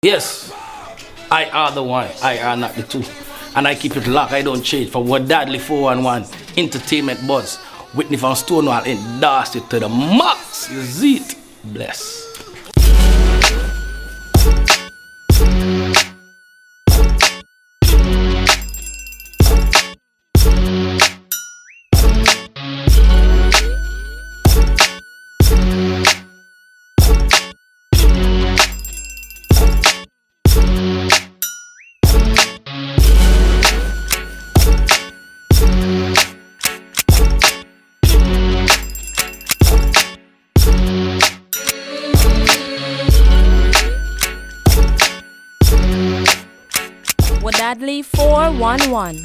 Yes, I are the one. I are not the two. And I keep it locked. I don't change. For Wadadli411 Entertainment Buzz. Whitney from Stonewall endorsed it to the max. You see it? Bless. Wadadli411.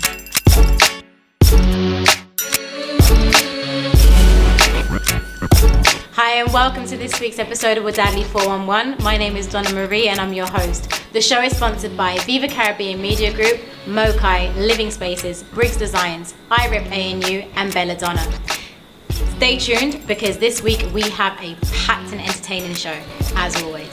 Hi and welcome to this week's episode of Wadadli411. My name is Donna Marie and I'm your host. The show is sponsored by Viva Caribbean Media Group, Mokai, Living Spaces, Briggs Designs, iRip ANU and Belladonna. Stay tuned because this week we have a packed and entertaining show, as always.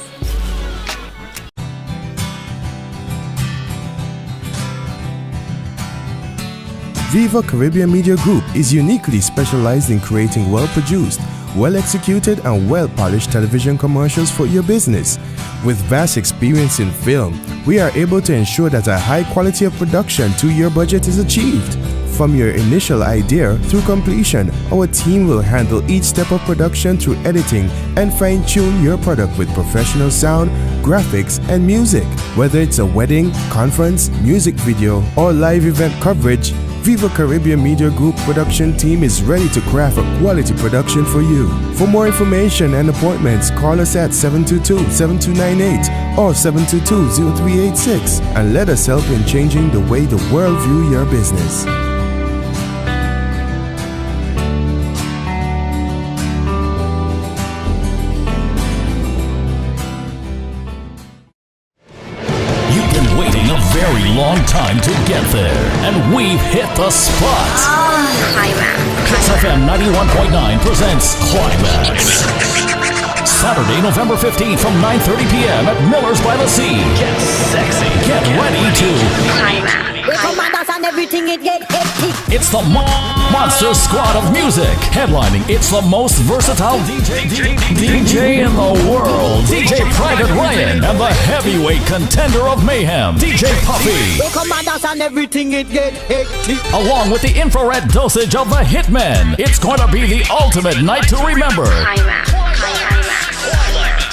Viva Caribbean Media Group is uniquely specialized in creating well-produced, well-executed and well-polished television commercials for your business. With vast experience in film, we are able to ensure that a high quality of production to your budget is achieved. From your initial idea through completion, our team will handle each step of production through editing and fine-tune your product with professional sound, graphics, and music. Whether it's a wedding, conference, music video, or live event coverage, Viva Caribbean Media Group production team is ready to craft a quality production for you. For more information and appointments, call us at 722-7298 or 722-0386 and let us help in changing the way the world view your business. Very long time to get there, and we've hit the spot. Kiss FM 91.9 presents Climax. Saturday, November 15th from 9:30 p.m. at Miller's by the Sea. Get sexy. Get ready to Climax. And everything it get hectic. It's the Monster Squad of Music. Headlining, it's the most versatile DJ in the world. DJ Private Ryan and the heavyweight contender of mayhem, DJ Puffy. And everything it get hectic. Along with the infrared dosage of the Hitmen. It's going to be the ultimate night to remember.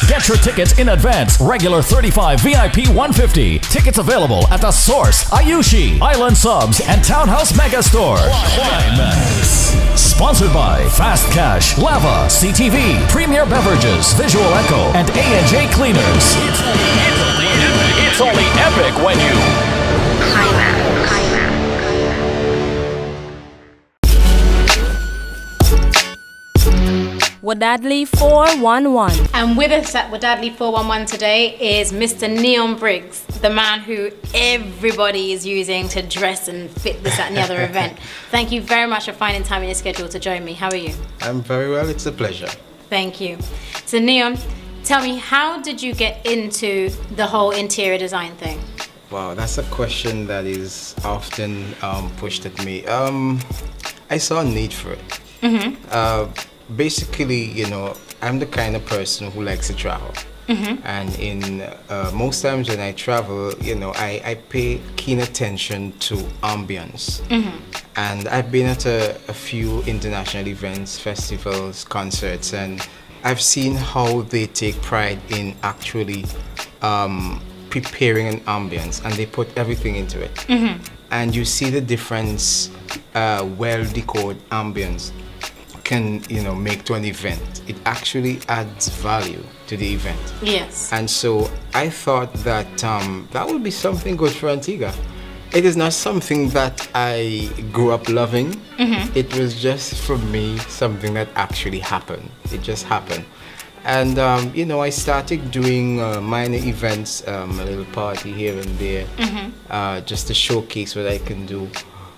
Get your tickets in advance. Regular $35, VIP $150. Tickets available at The Source, Ayushi, Island Subs, and Townhouse Megastore. Climax. Sponsored by Fast Cash, Lava, CTV, Premier Beverages, Visual Echo, and A&J Cleaners. It's only epic when you Wadadli411. And with us at Wadadli411 today is Mr. Neon Briggs, the man who everybody is using to dress and fit this, that, and the other event. Thank you very much for finding time in your schedule to join me. How are you? I'm very well. It's a pleasure. Thank you. So Neon, tell me, how did you get into the whole interior design thing? Wow, that's a question that is often pushed at me. I saw a need for it. Basically, you know, I'm the kind of person who likes to travel. And in most times when I travel, you know, I pay keen attention to ambience. And I've been at a few international events, festivals, concerts, and I've seen how they take pride in actually preparing an ambience, and they put everything into it. And you see the difference well-decorated ambience can, you know, make to an event. It actually adds value to the event. Yes. And so I thought that that would be something good for Antigua. It is not something that I grew up loving. It was just, for me, something that actually happened. It just happened. And, you know, I started doing minor events, a little party here and there, just to showcase what I can do.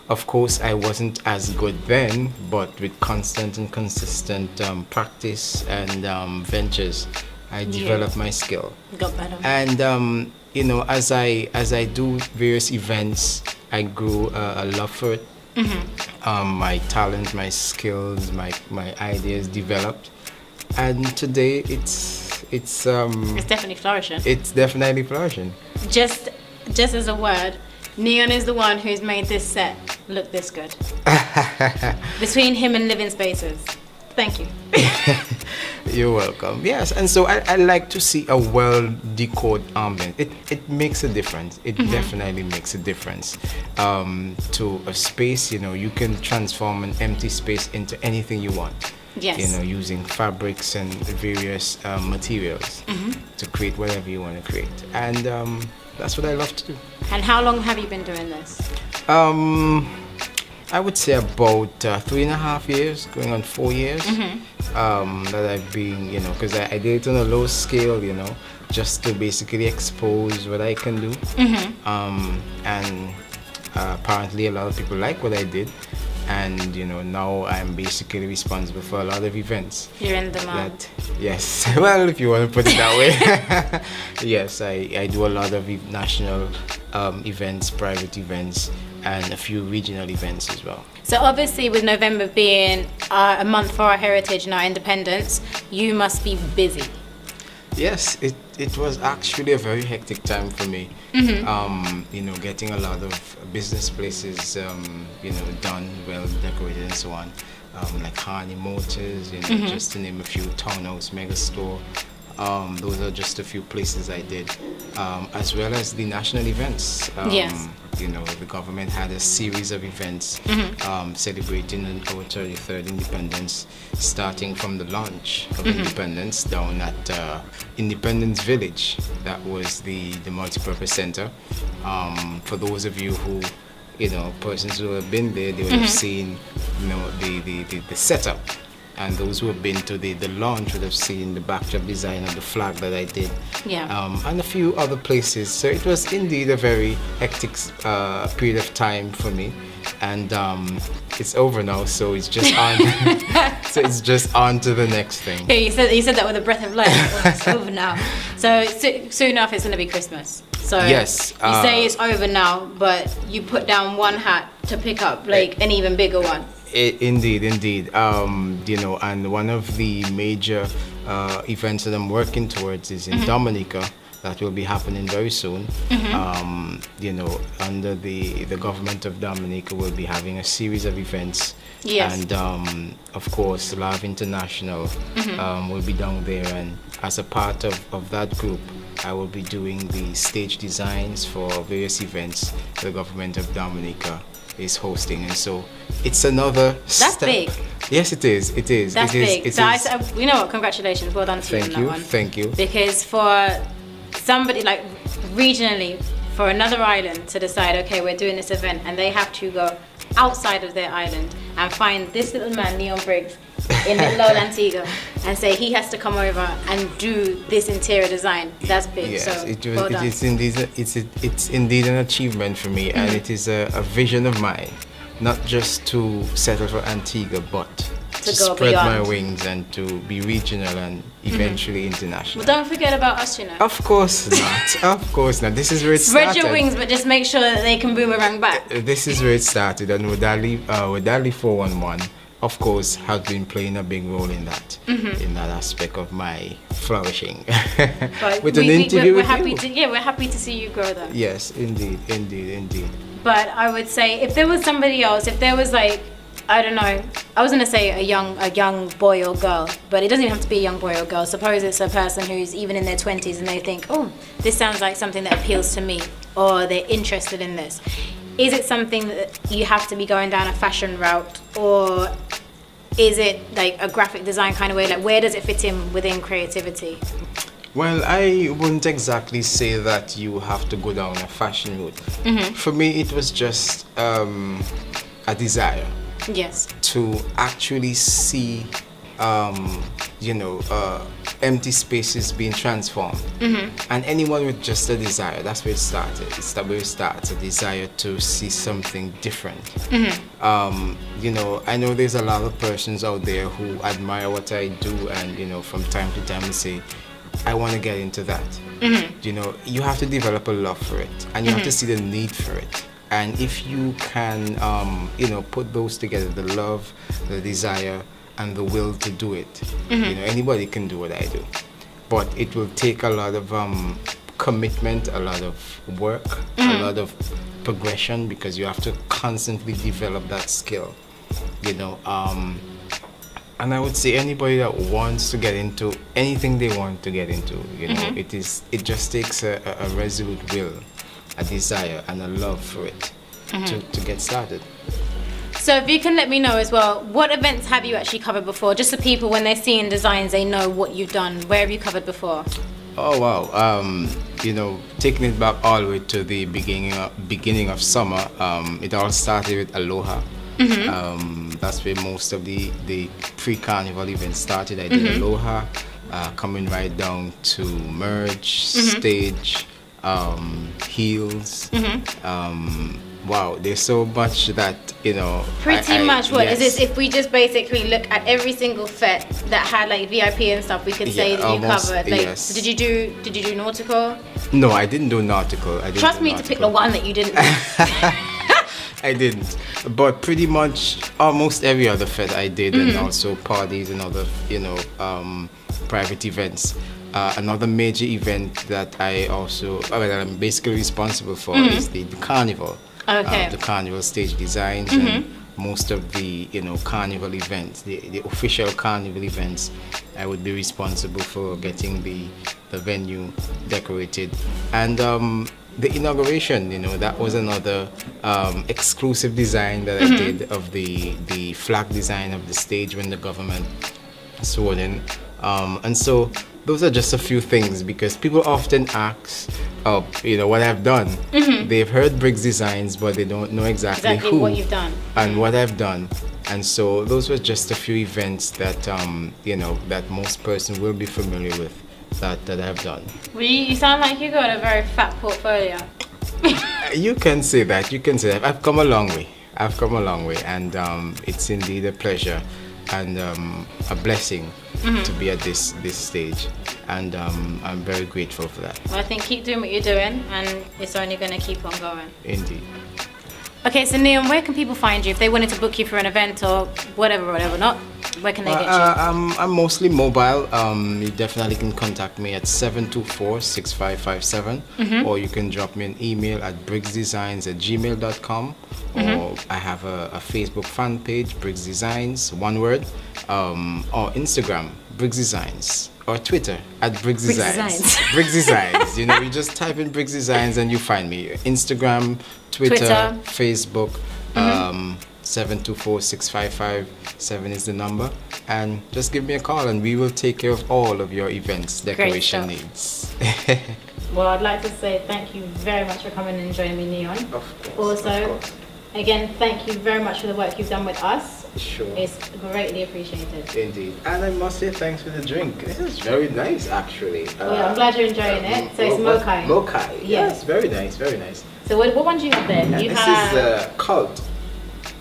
Of course, I wasn't as good then, but with constant and consistent practice and ventures, I developed my skill. Got better. And you know, as I do various events, I grew a love for it. My talent, my skills, my ideas developed, and today it's definitely flourishing. It's definitely flourishing. Just as a word, Neon is the one who's made this set look this good. Between him and Living Spaces. Thank you. You're welcome. Yes, and so I like to see a well-decored ambience. It makes a difference. It definitely makes a difference to a space. You know, you can transform an empty space into anything you want. Yes. You know, using fabrics and various materials to create whatever you want to create. And that's what I love to do. And how long have you been doing this? I would say about 3.5 years, going on 4 years, that I've been, you know, because I did it on a low scale, you know, just to basically expose what I can do. And apparently a lot of people like what I did. And, you know, now I'm basically responsible for a lot of events. You're in demand. Yes, well, if you want to put it that way. Yes, I do a lot of national events, private events, and a few regional events as well. So obviously with November being a month for our heritage and our independence, you must be busy. Yes, it was actually a very hectic time for me. You know, getting a lot of business places, you know, done, well decorated and so on. Like Harney Motors, you know, just to name a few, Townhouse Megastore. Those are just a few places I did, as well as the national events. Yes. You know, the government had a series of events celebrating our 33rd independence, starting from the launch of independence down at Independence Village. That was the multipurpose center. For those of you who, you know, persons who have been there, they would have seen, you know, the setup. And those who have been to the launch would have seen the backdrop design of the flag that I did. Yeah. And a few other places. So it was indeed a very hectic period of time for me. And it's over now, so it's just on. So it's just on to the next thing. Yeah, you said that with a breath of life. Well, it's over now. So soon enough, it's going to be Christmas. So yes, you say it's over now, but you put down one hat to pick up like an even bigger one. Indeed. You know, and one of the major events that I'm working towards is in Dominica. That will be happening very soon. You know, under the government of Dominica, will be having a series of events. Yes. And of course, Love International will be down there. And as a part of that group, I will be doing the stage designs for various events the government of Dominica is hosting. And so it's another That's step. big. Yes, it is. That's big. You know what? Congratulations. Well done to you on that one. Thank you. Because for somebody like regionally, for another island to decide, okay, we're doing this event, and they have to go outside of their island and find this little man, Leon Briggs, in Little Old Antigua, and say he has to come over and do this interior design. That's big. Yes, so well done. It's indeed an achievement for me, and it is a vision of mine, not just to settle for Antigua, but to spread beyond. my wings and to be regional and eventually international. Well, don't forget about us, you know. Of course not. Of course not. This is where it started. Spread your wings, but just make sure that they can boomerang back. This is where it started, and Wadadli411, of course, has been playing a big role in that, in that aspect of my flourishing. But With an interview we're with happy you. we're happy to see you grow though. Yes, indeed. But I would say if there was somebody else, if there was like, I don't know, I was gonna say a young boy or girl, but it doesn't even have to be a young boy or girl. Suppose it's a person who's even in their 20s and they think, oh, this sounds like something that appeals to me, or they're interested in this. Is it something that you have to be going down a fashion route, or is it like a graphic design kind of way? Like, where does it fit in within creativity? Well, I wouldn't exactly say that you have to go down a fashion route. For me, it was just a desire. Yes. To actually see, empty spaces being transformed. And anyone with just a desire, that's where it started. It's where it starts, a desire to see something different. I know there's a lot of persons out there who admire what I do, and from time to time they say, I want to get into that. You know, you have to develop a love for it, and you have to see the need for it. And if you can, you know, put those together, the love, the desire, and the will to do it, you know, anybody can do what I do. But it will take a lot of commitment, a lot of work, a lot of progression, because you have to constantly develop that skill, you know. And I would say anybody that wants to get into anything they want to get into, you know, it just takes a resolute will, a desire, and a love for it to get started. So if you can let me know as well, what events have you actually covered before? Just so people, when they're seeing designs, they know what you've done. Where have you covered before? Oh wow! You know, taking it back all the way to the beginning of summer, it all started with Aloha. That's where most of the pre-carnival events started. I did Aloha, coming right down to Merge, Stage, Heels. Wow, there's so much that, you know. Pretty much what is yes. this? If we just basically look at every single fet that had like VIP and stuff, we could say that almost, you covered. Like, yes. did you do nautical? No, I didn't do nautical. Trust me to pick the one that you didn't. I didn't, but pretty much almost every other fet I did, and also parties and other, you know, private events. Another major event that I'm basically responsible for is the carnival. Okay. The carnival stage designs and most of the, you know, carnival events, the official carnival events. I would be responsible for getting the venue decorated, and the inauguration, you know, that was another exclusive design that I did of the flag design of the stage when the government swore in. And so those are just a few things, because people often ask, you know, what I've done. They've heard Briggs Designs, but they don't know exactly who what you've done and what I've done. And so those were just a few events that, you know, that most person will be familiar with that I've done. Well, you sound like you got a very fat portfolio. You can say that. You can say that. I've come a long way. And it's indeed a pleasure and a blessing to be at this stage, and I'm very grateful for that. Well, I think keep doing what you're doing, and it's only going to keep on going. Indeed. Okay, so Neon, where can people find you if they wanted to book you for an event or whatever not? Where can they get you? I'm mostly mobile. You definitely can contact me at 724-6557, or you can drop me an email at briggsdesigns@gmail.com, or I have a Facebook fan page, Briggs Designs, one word, or Instagram, Briggs Designs, or Twitter at Briggs Designs. Briggs Designs. You know, you just type in Briggs Designs and you find me. Instagram, Twitter. Facebook. 724-6557 is the number, and just give me a call and we will take care of all of your events decoration needs. Well, I'd like to say thank you very much for coming and joining me, Neon. Of course. Also, again, thank you very much for the work you've done with us. Sure. It's greatly appreciated. Indeed. And I must say thanks for the drink. This is very nice, actually. Well, I'm glad you're enjoying it. So it's Mokai. Mokai. Yes, very nice, very nice. So what one do you have there? You this have, is Cult.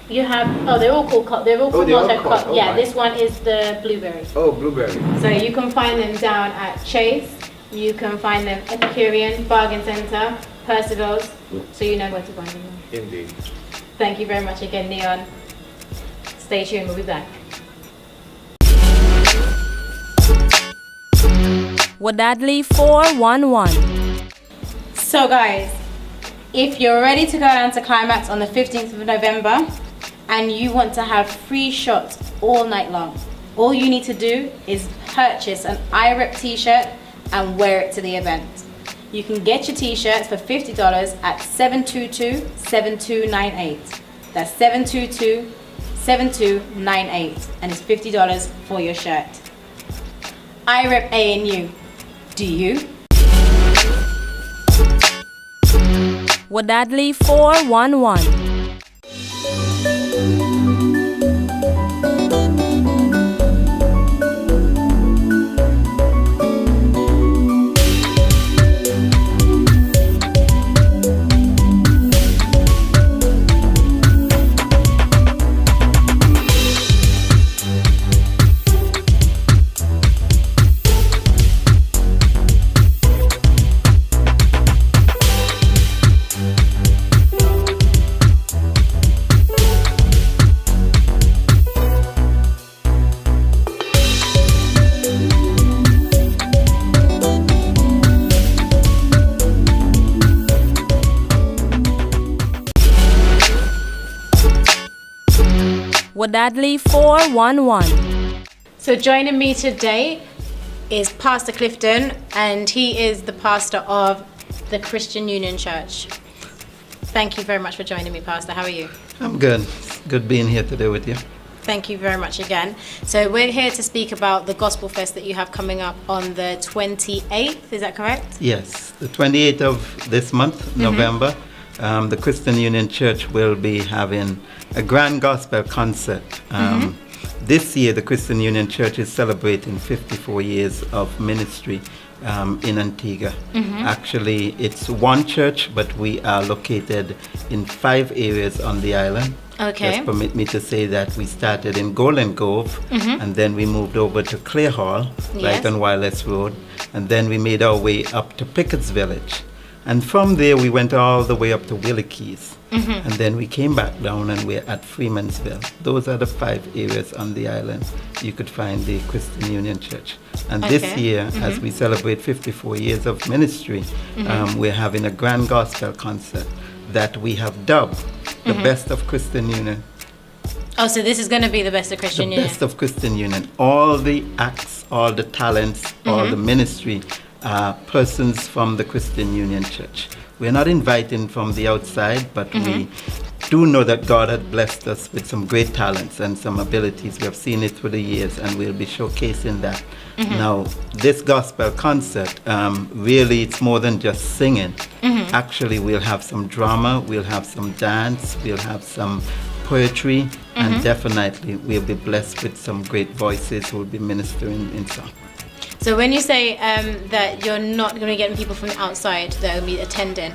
You have, they're all called Cult. They're all called they're all Cult. Cult. Oh, Yeah, my. this one is the blueberry. Oh, blueberry. So you can find them down at Chase. You can find them Epicurean, Bargain Centre, Percival's. So you know where to find them. Indeed. Thank you very much again, Neon. Stay tuned, we'll be back. Wadadli411. So guys, if you're ready to go down to Climax on the 15th of November and you want to have free shots all night long, all you need to do is purchase an iRep t-shirt and wear it to the event. You can get your t-shirts for $50 at 722-7298. That's 722-7298, and it's $50 for your shirt. iRep ANU. Do you? Wadadli411. Wadadli411. So joining me today is Pastor Clifton, and he is the pastor of the Christian Union Church. Thank you very much for joining me, Pastor. How are you? I'm good. It's good being here today with you. Thank you very much again. So we're here to speak about the Gospel Fest that you have coming up on the 28th, is that correct? Yes, the 28th of this month, November, the Christian Union Church will be having a grand gospel concert. This year, the Christian Union Church is celebrating 54 years of ministry in Antigua. Actually, it's one church, but we are located in 5 areas on the island. Okay. Just permit me to say that we started in Golden Grove, and then we moved over to Clay Hall, right on Wireless Road, and then we made our way up to Pickett's Village. And from there, we went all the way up to Willie Keys. And then we came back down and we're at Freemansville. Those are the 5 areas on the island you could find the Christian Union Church. And this year, as we celebrate 54 years of ministry, we're having a grand gospel concert that we have dubbed the Best of Christian Union. Oh, so this is going to be the Best of Christian Union? Best of Christian Union. All the acts, all the talents, all the ministry are persons from the Christian Union Church. We're not inviting from the outside, but we do know that God had blessed us with some great talents and some abilities. We have seen it through the years, and we'll be showcasing that. Now, this gospel concert, really, it's more than just singing. Actually, we'll have some drama, we'll have some dance, we'll have some poetry, and definitely we'll be blessed with some great voices who will be ministering in song. So when you say that you're not going to be getting people from the outside that will be attending,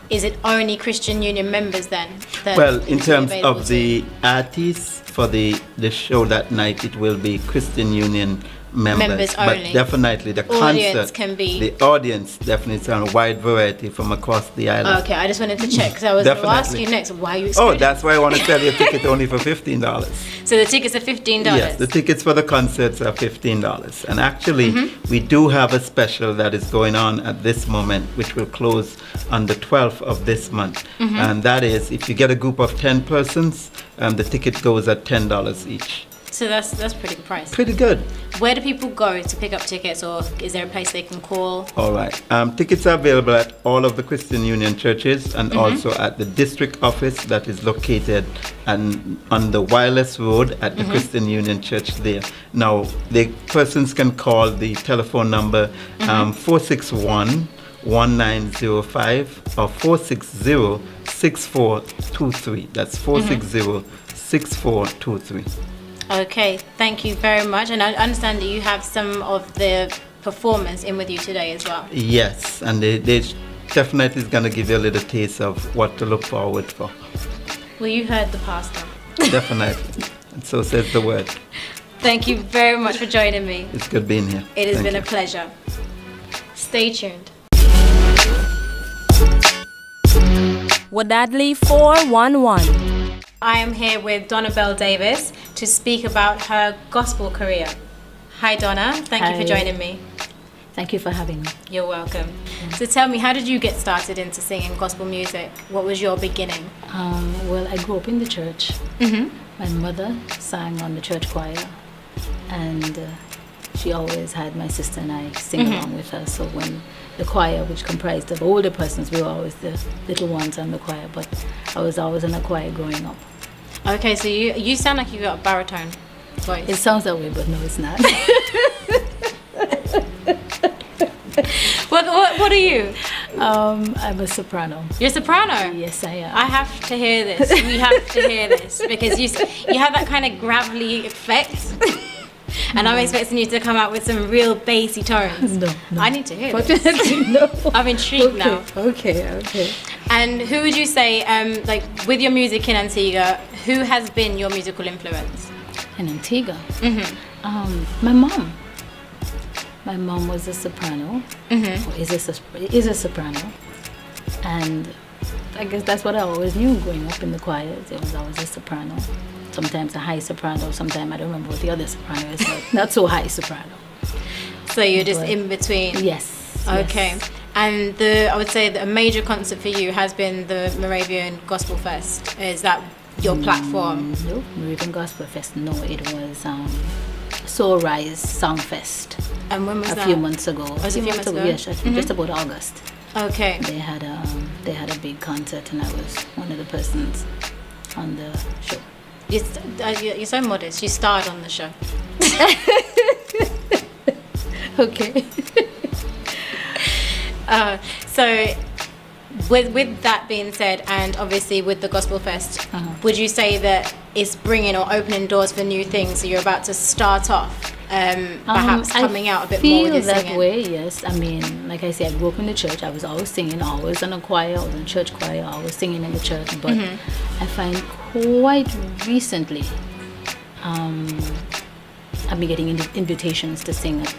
is it only Christian Union members then? Well, in terms of the artists for the show that night, it will be Christian Union members only. But definitely the concert can be. The audience definitely is on a wide variety from across the island. Okay, I just wanted to check because I was going to ask you next why you. Oh, that's why I want to sell you a ticket only for $15. So the tickets are $15. Yes, the tickets for the concerts are $15, and actually we do have a special that is going on at this moment, which will close on the 12th of this month, and that is if you get a group of 10 persons, the ticket goes at $10 each. So that's pretty good price. Pretty good. Where do people go to pick up tickets, or is there a place they can call? All right. Tickets are available at all of the Christian Union churches and also at the district office that is located on the Wireless Road at the Christian Union Church there. Now, the persons can call the telephone number 461-1905 or 460-6423. That's 460-6423. Okay, thank you very much. And I understand that you have some of the performers in with you today as well. Yes, and they definitely is going to give you a little taste of what to look forward for. Well, you heard the pastor. Definitely. And so says the word. Thank you very much for joining me. It's good being here. It has been a pleasure. Stay tuned. Wadadli411. I am here with Donna Bell Davis to speak about her gospel career. Hi Donna, thank you for joining me. Thank you for having me. You're welcome. So tell me, how did you get started into singing gospel music? What was your beginning? Well, I grew up in the church. My mother sang on the church choir, and she always had my sister and I sing along with her. So when the choir, which comprised of older persons, we were always the little ones on the choir, but I was always in a choir growing up. Okay, so you sound like you got a baritone voice. It sounds that way, but no, it's not. What are you? I'm a soprano. You're a soprano? Yes, I am. I have to hear this. We have to hear this because you have that kind of gravelly effect. And I'm expecting you to come out with some real bassy tones. No. I need to hear this. No. I'm intrigued now. Okay. And who would you say, like with your music in Antigua, who has been your musical influence? In Antigua? My mom. My mom was a soprano, or is a soprano. And I guess that's what I always knew growing up in the choirs. It was always a soprano. Sometimes a high soprano, sometimes I don't remember what the other soprano is, but not so high soprano. So you're just in between? Yes. Okay. Yes. And I would say that a major concert for you has been the Moravian Gospel Fest. Is that your platform? No, Meridian Gospel Fest. No, it was Soul Rise Songfest. And when was a that? few months ago. Oh, a few months ago? Yes, just about August. Okay. They had a big concert, and I was one of the persons on the show. You're so modest. You starred on the show. Okay. So, with that being said, and obviously with the Gospel Fest, would you say that it's bringing or opening doors for new things? So you're about to start off, perhaps coming out a bit more with your singing? I feel that way, yes. I mean, like I said, I grew up in the church. I was always singing, always in a choir, I was in church choir, always singing in the church. But I find quite recently, I've been getting invitations to sing at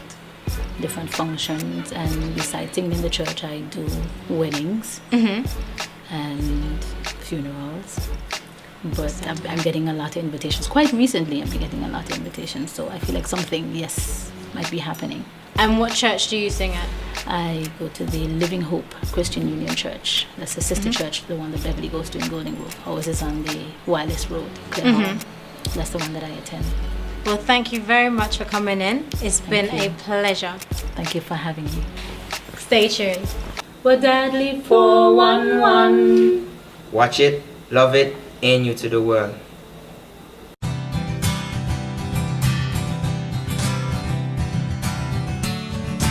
different functions, and besides singing in the church, I do weddings and funerals. But I'm getting a lot of invitations. Quite recently, I've been getting a lot of invitations. So I feel like something, yes, might be happening. And what church do you sing at? I go to the Living Hope Christian Union Church. That's the sister church, the one that Beverly goes to in Golden Grove. Ours is on the Wireless Road, Claremont. That's the one that I attend. Well, thank you very much for coming in. It's been a pleasure. Thank you for having me. Stay tuned. Wadadli411. Watch it, love it, and you to the world.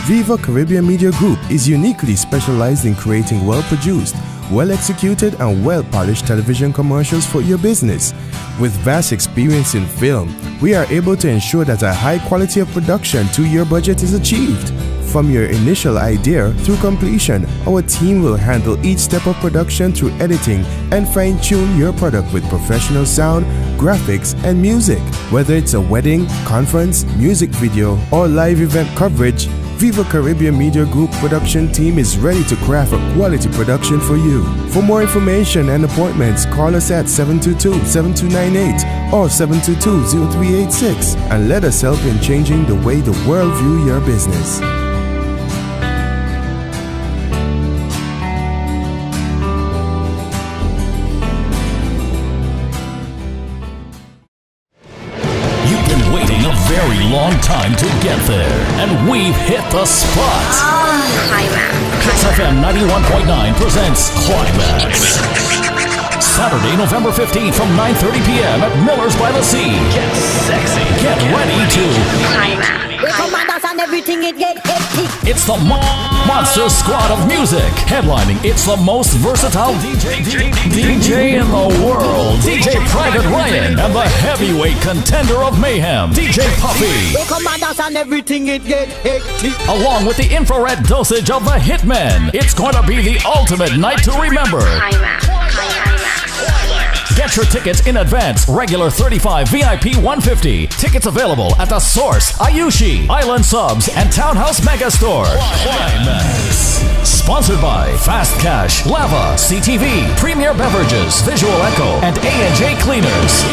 Viva Caribbean Media Group is uniquely specialized in creating well-produced, well-executed and well-polished television commercials for your business. With vast experience in film, we are able to ensure that a high quality of production to your budget is achieved. From your initial idea through completion, our team will handle each step of production through editing and fine-tune your product with professional sound, graphics, and music. Whether it's a wedding, conference, music video, or live event coverage, Viva Caribbean Media Group production team is ready to craft a quality production for you. For more information and appointments, call us at 722-7298 or 722-0386 and let us help in changing the way the world view your business. Very long time to get there, and we've hit the spot. Kiss FM 91.9 presents Climax. Saturday, November 15th from 9:30 p.m. at Miller's by the Sea. Get sexy. Get ready to Climax. And everything it get hectic. It's the Monster Squad of Music, headlining It's the most versatile DJ in the world, DJ Private Ryan, and the heavyweight contender of mayhem, DJ Puffy. And everything it get hectic. Along with the infrared dosage of the Hitmen, it's going to be the ultimate night to remember. Get your tickets in advance. Regular $35, VIP $150. Tickets available at The Source, Ayushi, Island Subs, and Townhouse Megastore. Climax. Sponsored by Fast Cash, Lava, CTV, Premier Beverages, Visual Echo, and A&J Cleaners.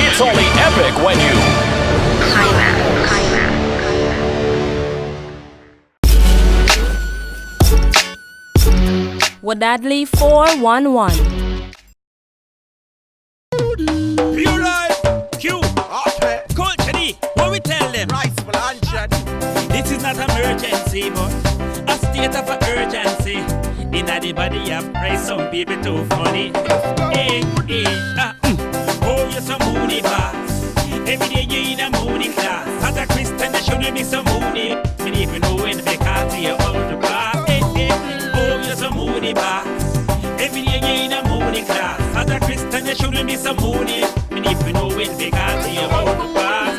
It's only epic when you Wadadli411. Pure life, Q, okay. Culture D, what we tell them? Rice blanchard. This is not emergency, but a state of urgency. In the body of price, some people too funny. Hey, oh, you're some moody boss. Every day you in a moody class. As a Christian, I shouldn't be so moody. And even know when they can't see you out the class. Hey, oh, you're some moody boss. Every day you in a moody class. As a Christian, you shouldn't be so moody. And if you know when they can't see you out the class.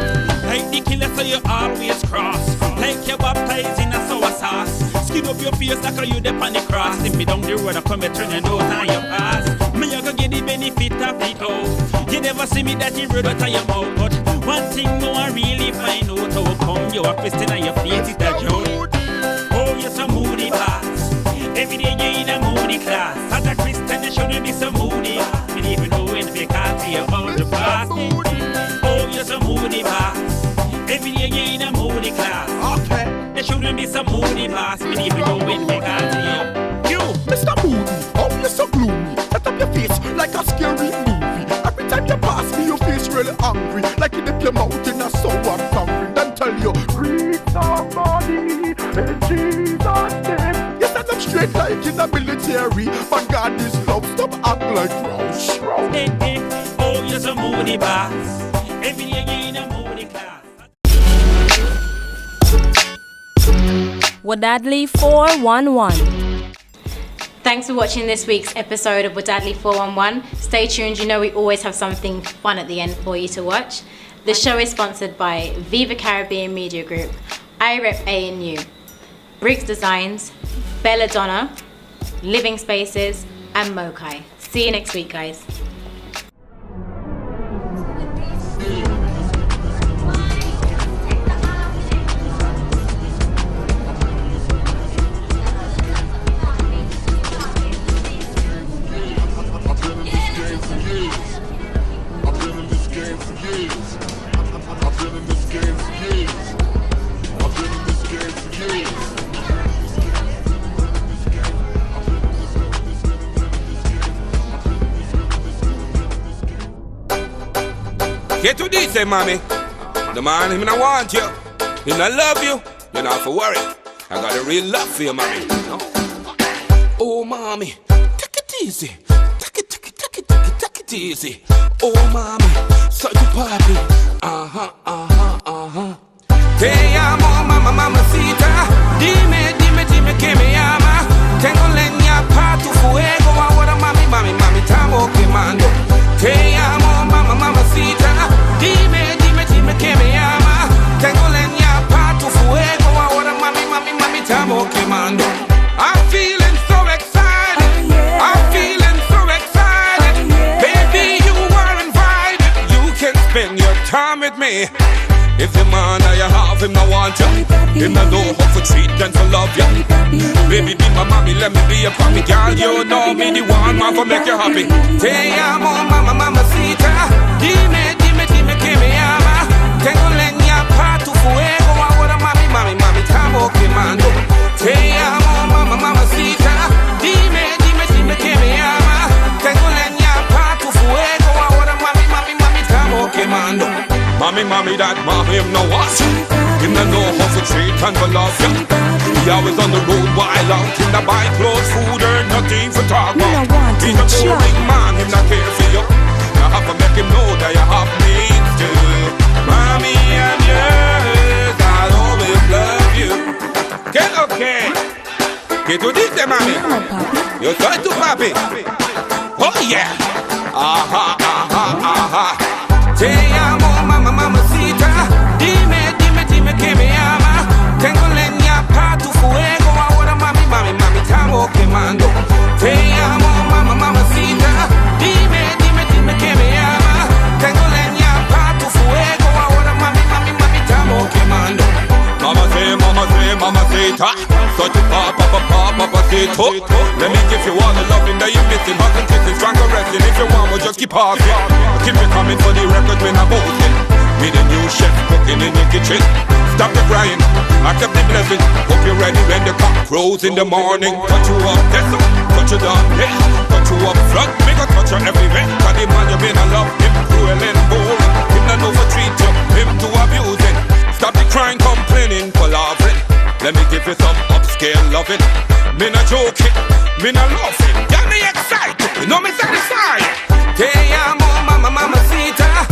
Like the killer, so you always cross. Like you're baptized in a sour sauce. Skin up your face like you dip on the cross. If me down the road, I come and turn your nose on your pass. Me, you go get the benefit of it all. You never see me that in road out your mouth. But one thing no one really find out. How come you a Christian and your face is a joke? Oh, you're so moody boss. Every day you in a moody class. As a Christian, you shouldn't be so moody. And even though when they can't see you out the past. Oh, you're so moody boss. Every day you in a moody class. Okay. There shouldn't be some moody boss. And even though when they can't see you. You, Mr. Moody, oh, you're so gloomy. Set up your face like a scary angry, like you dip your mouth in a sour concrete. Then tell you, greet somebody in Jesus' name. You stand up straight like in the military, but God is love, stop act like Rouse. Hey, hey, oh, you're so moody boss. Every day you're in a moody class. Wadadli411. Thanks for watching this week's episode of Wadadli411. Stay tuned, you know we always have something fun at the end for you to watch. The show is sponsored by Viva Caribbean Media Group, I Rep A&U, Briggs Designs, Belladonna, Living Spaces, and Mokai. See you next week, guys. Get to this, mommy. The man, him not want you. He not love you. You not have to worry. I got a real love for you, mommy. No. Oh, mommy, take it easy. Take it easy. Oh, mommy, such a papi. Te amo, mamacita. Dime, que me llama. Tengo leña pa' tu fuego. Ahora, mami, estamos quemando. Te amo, mamacita. Dime que me llama. Tengo leña pa' tu fuego. Ahora, mami, estamos quemando. I'm feeling so excited. I'm feeling so excited. Baby, you are invited. You can spend your time with me. If the man that you have him not want you, him not know how to treat and to love you. Baby, be my mommy, let me be your papi. Girl, you know me the one man for make you happy. Te amo, mamacita. Dime que me llama. Tengo leña pa' tu fuego. Ahora mami, estamos quemando. Te amo, mamacita. Dime que me llama. Tengo leña pa' tu fuego. Ahora mami, estamos quemando. Mommy, that man, him no watch. Him no know how to treat and to love you. He always on the road wild out. Him not buy clothes, food, or nothing for talk about. He's a boring man, him not care for you. You have to make him know that you have needs too. Mommy, I'm yours, I'll always love you. Okay. Get to this, mommy. You're trying to papi. Oh yeah. Te amo, mamacita. Dime que me llama. Tengo leña pa' tu fuego. Ahora mami, estamos quemando. Te amo, mamacita. Dime que me llama. Tengo leña pa' tu fuego. Ahora mami, estamos quemando. Mamacita. Such a papacito. Let me give you all the loving that you're missing. Hugging, kissing, strong caressing. If you want, we'll just keep asking. Keep you coming for the record when I'm boasting. Me the new chef cooking in your kitchen. Stop the crying, accept the blessing. Hope you're ready when the cock crows in the morning. Touch you up, yes, touch you down, yeah. Touch you up front, make a touch you everywhere. Cause the man you been in love, him cruel and boring. Him not overtreat you, him too abusing. Stop the crying, complaining, palavering. Let me give you some upscale loving. Me not joking, me not laughing. Got me excited, you know me satisfied. Te amo, mamacita.